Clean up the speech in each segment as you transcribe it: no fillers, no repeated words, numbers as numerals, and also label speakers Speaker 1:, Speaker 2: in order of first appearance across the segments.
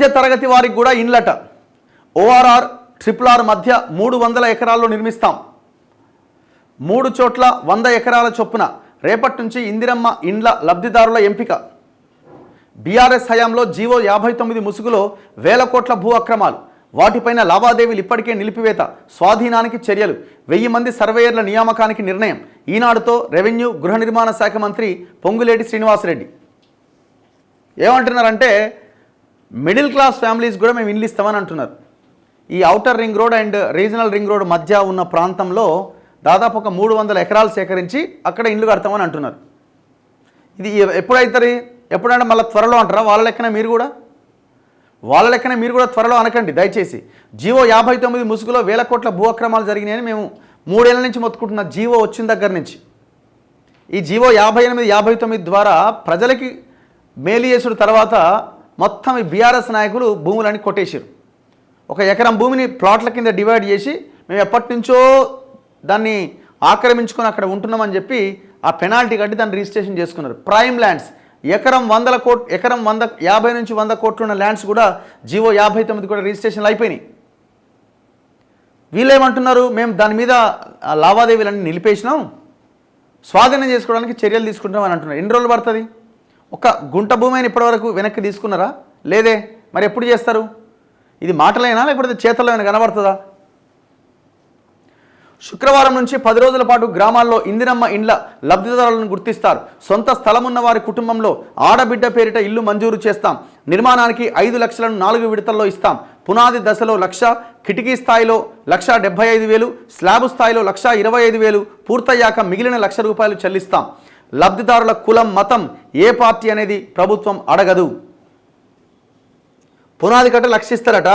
Speaker 1: మధ్య తరగతి వారికి కూడా ఇండ్లట. ORR, RRR మధ్య 300 ఎకరాల్లో నిర్మిస్తాం. 3 చోట్ల 100 ఎకరాల చొప్పున. రేపటి నుంచి ఇందిరమ్మ ఇండ్ల లబ్ధిదారుల ఎంపిక. బీఆర్ఎస్ హయాంలో జీవో 59 ముసుగులో వేల కోట్ల భూ అక్రమాలు, వాటిపైన లావాదేవీలు ఇప్పటికే నిలిపివేత, స్వాధీనానికి చర్యలు, 1000 మంది సర్వేయర్ల నియామకానికి నిర్ణయం. ఈనాడుతో రెవెన్యూ గృహ నిర్మాణ శాఖ మంత్రి పొంగులేటి శ్రీనివాసరెడ్డి ఏమంటున్నారంటే మిడిల్ క్లాస్ ఫ్యామిలీస్ కూడా మేము ఇల్లు ఇస్తామని అంటున్నారు. ఈ outer ring road and regional ring road మధ్య ఉన్న ప్రాంతంలో దాదాపు ఒక 300 ఎకరాలు సేకరించి అక్కడ ఇల్లు కడతామని అంటున్నారు. ఇది ఎప్పుడైతుంది? ఎప్పుడంటే మళ్ళీ త్వరలో అంటారా? వాళ్ళ లెక్కన మీరు కూడా త్వరలో అనకండి దయచేసి. జీవో 59 ముసుగులో వేల కోట్ల భూ అక్రమాలు జరిగినాయని మేము 3 ఏళ్ల నుంచి మొత్తుకుంటున్న జీవో వచ్చిన దగ్గర నుంచి. ఈ జీవో 58, 59 ద్వారా ప్రజలకి మేలు చేసుడు తర్వాత మొత్తం ఈ బీఆర్ఎస్ నాయకులు భూములని కొట్టేశారు. 1 ఎకరం భూమిని ప్లాట్ల కింద డివైడ్ చేసి మేము ఎప్పటి నుంచో దాన్ని ఆక్రమించుకొని అక్కడ ఉంటున్నామని చెప్పి ఆ పెనాల్టీ కట్టి దాన్ని రిజిస్ట్రేషన్ చేసుకున్నారు. ప్రైమ్ ల్యాండ్స్ ఎకరం 50 నుంచి 100 కోట్లు ఉన్న ల్యాండ్స్ కూడా జీవో 59 కూడా రిజిస్ట్రేషన్లు అయిపోయినాయి. వీళ్ళు ఏమంటున్నారు? మేము దాని మీద లావాదేవీలన్నీ నిలిపేసినాం, స్వాధీనం చేసుకోవడానికి చర్యలు తీసుకుంటామని అంటున్నారు. ఎన్ని రోజులు పడుతుంది? ఒక గుంట భూమి అయిన ఇప్పటివరకు వెనక్కి తీసుకున్నారా? లేదే. మరి ఎప్పుడు చేస్తారు? ఇది మాటలైనా లేకపోతే చేతల్లో ఏమైనా కనబడుతుందా? శుక్రవారం నుంచి 10 రోజుల పాటు గ్రామాల్లో ఇందిరమ్మ ఇండ్ల లబ్ధిదారులను గుర్తిస్తారు. సొంత స్థలం ఉన్న వారి కుటుంబంలో ఆడబిడ్డ పేరిట ఇల్లు మంజూరు చేస్తాం. నిర్మాణానికి 5 లక్షలను 4 విడతల్లో ఇస్తాం. పునాది దశలో 1,00,000, కిటికీ స్థాయిలో 1,75,000, స్లాబు స్థాయిలో 1,25,000, పూర్తయ్యాక మిగిలిన ₹1,00,000 చెల్లిస్తాం. లబ్ధిదారుల కులం, మతం, ఏ పార్టీ అనేది ప్రభుత్వం అడగదు. పునాది కట్ట 1,00,000 ఇస్తారట.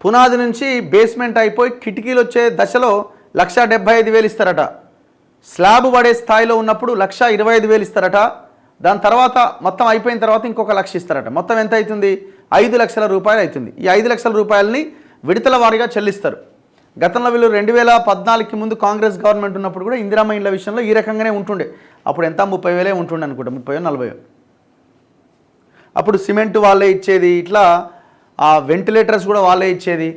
Speaker 1: పునాది నుంచి బేస్మెంట్ అయిపోయి కిటికీలు వచ్చే దశలో 1,75,000 ఇస్తారట. స్లాబ్ పడే స్థాయిలో ఉన్నప్పుడు 1,25,000 ఇస్తారట. దాని తర్వాత మొత్తం అయిపోయిన తర్వాత ఇంకొక 1,00,000 ఇస్తారట. మొత్తం ఎంత అవుతుంది? ₹5,00,000 అవుతుంది. ఈ ₹5,00,000 విడతల వారీగా చెల్లిస్తారు. గతంలో వీళ్ళు 2014కి ముందు కాంగ్రెస్ గవర్నమెంట్ ఉన్నప్పుడు కూడా ఇందిరమ్మ ఇండ్ల విషయంలో ఈ రకంగానే ఉంటుండే. అప్పుడు ఎంత 30,000 ఉంటుండే అనుకుంటా, 30,000 40,000. అప్పుడు సిమెంట్ వాళ్ళే ఇచ్చేది, ఇట్లా ఆ వెంటిలేటర్స్ కూడా వాళ్ళే ఇచ్చేది,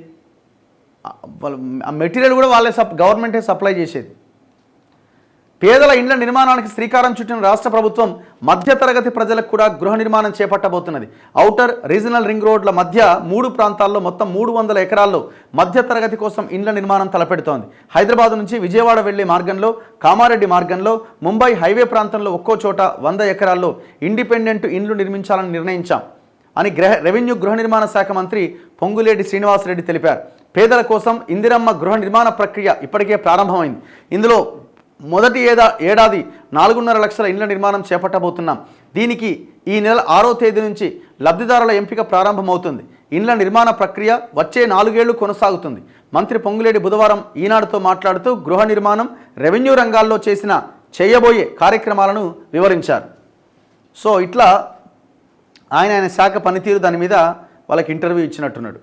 Speaker 1: ఆ మెటీరియల్ కూడా వాళ్ళే గవర్నమెంటే సప్లై చేసేది. పేదల ఇండ్ల నిర్మాణానికి శ్రీకారం చుట్టిన రాష్ట్ర ప్రభుత్వం మధ్యతరగతి ప్రజలకు కూడా గృహ నిర్మాణం చేపట్టబోతున్నది. ఔటర్, రీజనల్ రింగ్ రోడ్ల మధ్య 3 ప్రాంతాల్లో మొత్తం 300 ఎకరాల్లో మధ్యతరగతి కోసం ఇండ్ల నిర్మాణం తలపెడుతోంది. హైదరాబాద్ నుంచి విజయవాడ వెళ్లే మార్గంలో, కామారెడ్డి మార్గంలో, ముంబై హైవే ప్రాంతంలో ఒక్కో చోట 100 ఎకరాల్లో ఇండిపెండెంట్ ఇండ్లు నిర్మించాలని నిర్ణయించాం అని రెవెన్యూ గృహ నిర్మాణ శాఖ మంత్రి పొంగులేటి శ్రీనివాసరెడ్డి తెలిపారు. పేదల కోసం ఇందిరమ్మ గృహ నిర్మాణ ప్రక్రియ ఇప్పటికే ప్రారంభమైంది. ఇందులో మొదటి ఏడాది 4.5 లక్షల ఇండ్ల నిర్మాణం చేపట్టబోతున్నాం. దీనికి ఈ నెల 6వ తేదీ నుంచి లబ్ధిదారుల ఎంపిక ప్రారంభమవుతుంది. ఇండ్ల నిర్మాణ ప్రక్రియ వచ్చే 4 ఏళ్లు కొనసాగుతుంది. మంత్రి పొంగులేటి బుధవారం ఈనాడుతో మాట్లాడుతూ గృహ నిర్మాణం, రెవెన్యూ రంగాల్లో చేయబోయే కార్యక్రమాలను వివరించారు. సో ఇట్లా ఆయన శాఖ పనితీరు దాని మీద వాళ్ళకి ఇంటర్వ్యూ ఇచ్చినట్టున్నాడు.